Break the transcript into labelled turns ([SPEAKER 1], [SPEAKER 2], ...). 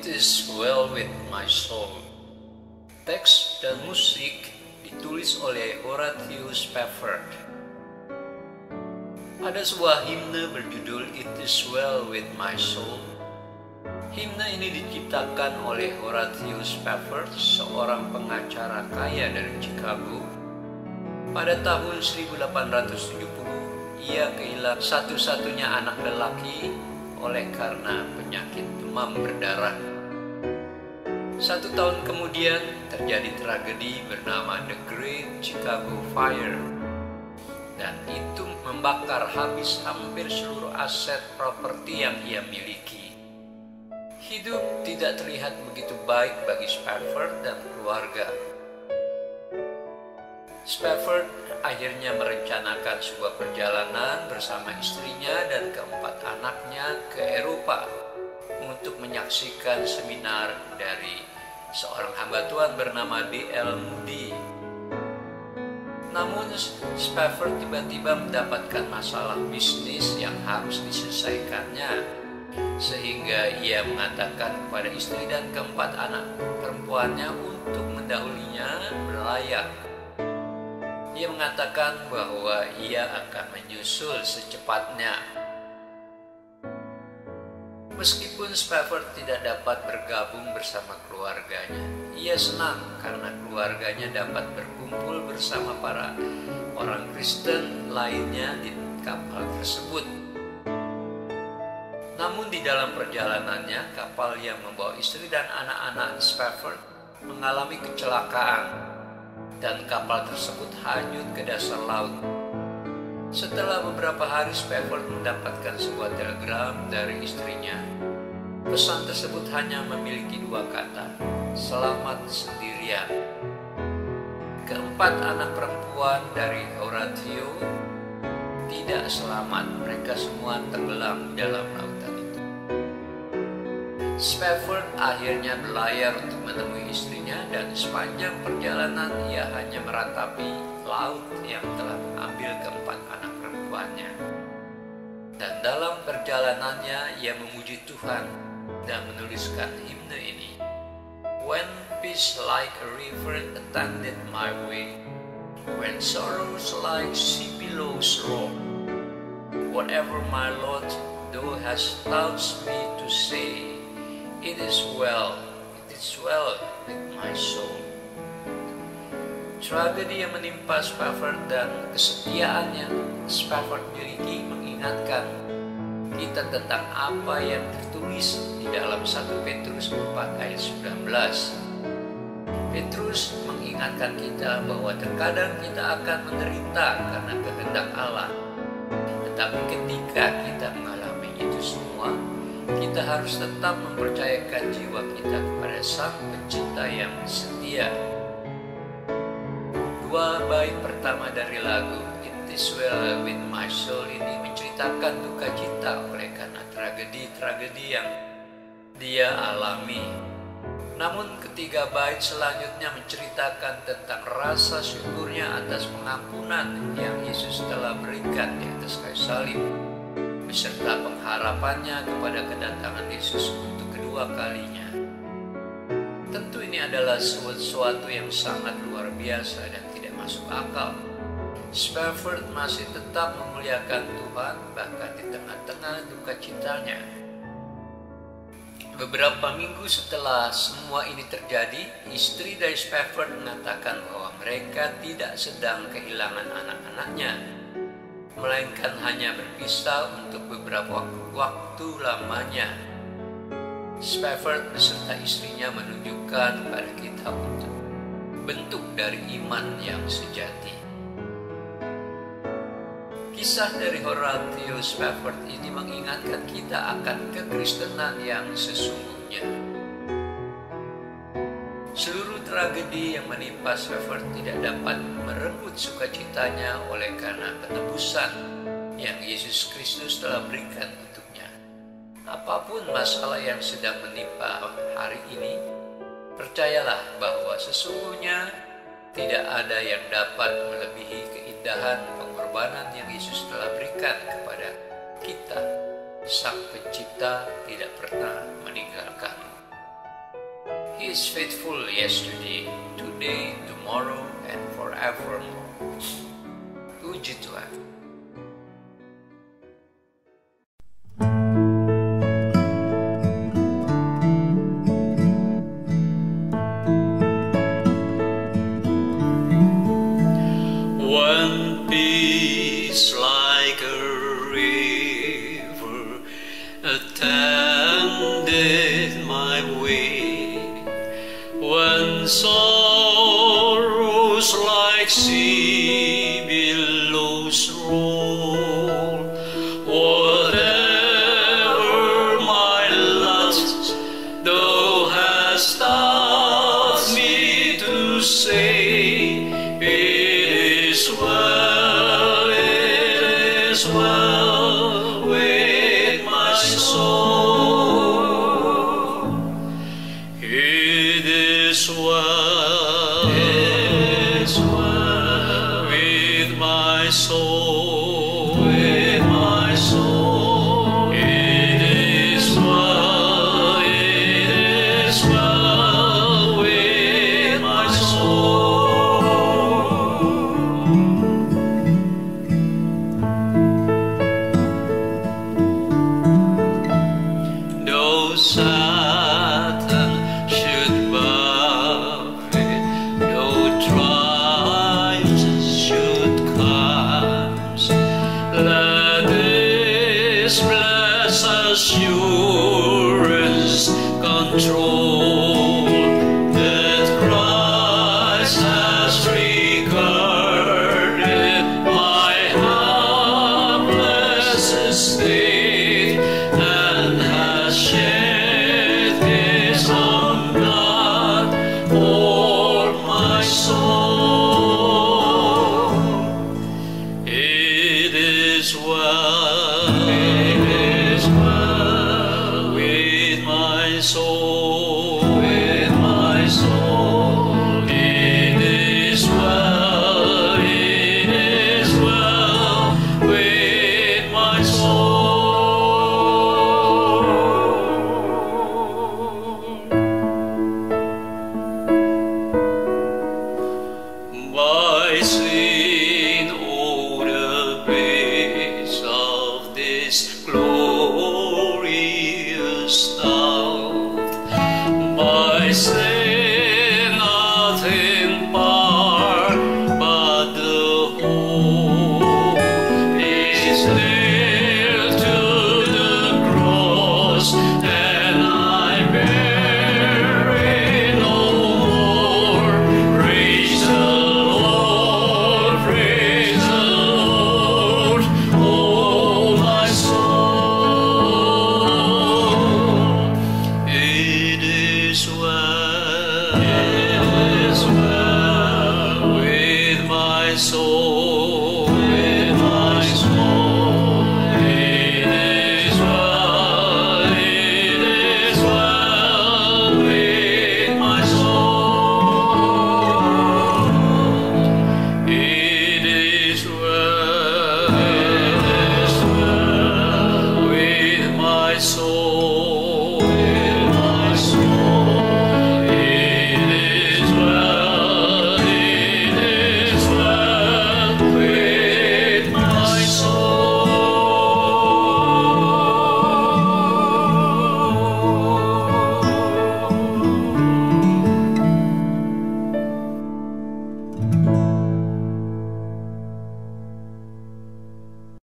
[SPEAKER 1] It is well with my soul. Teks dan musik ditulis oleh Horatius Spafford. Ada sebuah himne berjudul It is well with my soul. Himne ini diciptakan oleh Horatius Spafford, seorang pengacara kaya dari Chicago. Pada tahun 1870, ia kehilangan satu-satunya anak lelaki oleh karena penyakit demam berdarah. 1 tahun kemudian terjadi tragedi bernama The Great Chicago Fire, dan itu membakar habis hampir seluruh aset properti yang ia miliki. Hidup tidak terlihat begitu baik bagi Spafford dan keluarga. Spafford akhirnya merencanakan sebuah perjalanan bersama istrinya dan keempat anaknya ke Eropa untuk menyaksikan seminar dari seorang hamba Tuhan bernama D.L. Moody. Namun Spafford tiba-tiba mendapatkan masalah bisnis yang harus diselesaikannya, sehingga ia mengatakan kepada istri dan keempat anak perempuannya untuk mendahulinya berlayar. Ia mengatakan bahwa ia akan menyusul secepatnya. Meskipun Spafford tidak dapat bergabung bersama keluarganya, ia senang karena keluarganya dapat berkumpul bersama para orang Kristen lainnya di kapal tersebut. Namun di dalam perjalanannya, kapal yang membawa istri dan anak-anak Spafford mengalami kecelakaan, dan kapal tersebut hanyut ke dasar laut. Setelah beberapa hari, Spafford mendapatkan sebuah telegram dari istrinya. Pesan tersebut hanya memiliki 2 kata, "Selamat sendirian." Keempat anak perempuan dari Horatio tidak selamat, mereka semua tenggelam dalam lautan itu. Spafford akhirnya berlayar untuk menemui istrinya, dan sepanjang perjalanan ia hanya meratapi laut yang telah mengambil keempat anak perempuannya. Dan dalam perjalanannya ia memuji Tuhan dan menuliskan himne ini. When peace like a river attended my way, when sorrows like sea billows roll, whatever my Lord thou hast taught me to say, it is well with my soul. Tragedi yang menimpa Spafford dan kesetiaan yang Spafford miliki mengingatkan kita tentang apa yang tertulis di dalam 1 Petrus 4 ayat 19. Petrus mengingatkan kita bahwa terkadang kita akan menderita karena kehendak Allah. Tetapi ketika kita mengalami itu semua, kita harus tetap mempercayakan jiwa kita kepada Sang Pencipta yang setia. 2 bait pertama dari lagu It is well with my soul ini menceritakan duka cita oleh karena tragedi-tragedi yang dia alami. Namun ketiga bait selanjutnya menceritakan tentang rasa syukurnya atas pengampunan yang Yesus telah berikan di atas kayu salib, beserta pengharapannya kepada kedatangan Yesus untuk kedua kalinya. Tentu ini adalah sesuatu yang sangat luar biasa dan tidak masuk akal. Spafford masih tetap memuliakan Tuhan bahkan di tengah-tengah duka citanya. Beberapa minggu setelah semua ini terjadi, istri dari Spafford mengatakan bahwa mereka tidak sedang kehilangan anak-anaknya, melainkan hanya berpisah untuk beberapa waktu lamanya. Spafford beserta istrinya menunjukkan kepada kita untuk bentuk dari iman yang sejati. Kisah dari Horatius Spafford ini mengingatkan kita akan kekristenan yang sesungguhnya. Seluruh tragedi yang menimpa Spafford tidak dapat merenggut sukacitanya oleh karena penebusan yang Yesus Kristus telah berikan untuknya. Apapun masalah yang sedang menimpa hari ini, percayalah bahwa sesungguhnya tidak ada yang dapat melebihi keindahan pengorbanan yang Yesus telah berikan kepada kita. Sang Pencipta tidak pernah meninggalkanmu. He is faithful yesterday, today, tomorrow, and forevermore. Puji Tuhan. When peace like a river attended my way, when sorrows like sea billows roll, whatever my lot thou hast taught me to say, it is well with my soul. It is well with my soul, with my soul. It is well with my soul. Though Satan should buffet, though trials should come, let this blessed assurance control that Christ has regarded my helpless estate and has shed His own blood for my soul. It is well with my soul, with my soul. It is well with my soul. My sin o'er the base of this glorious thought, my sin not in part, but the whole is nailed to the cross, and I bear it no more. Praise the Lord, oh my soul. It is well with my soul, with my soul. It is well with my soul. It is well with my soul.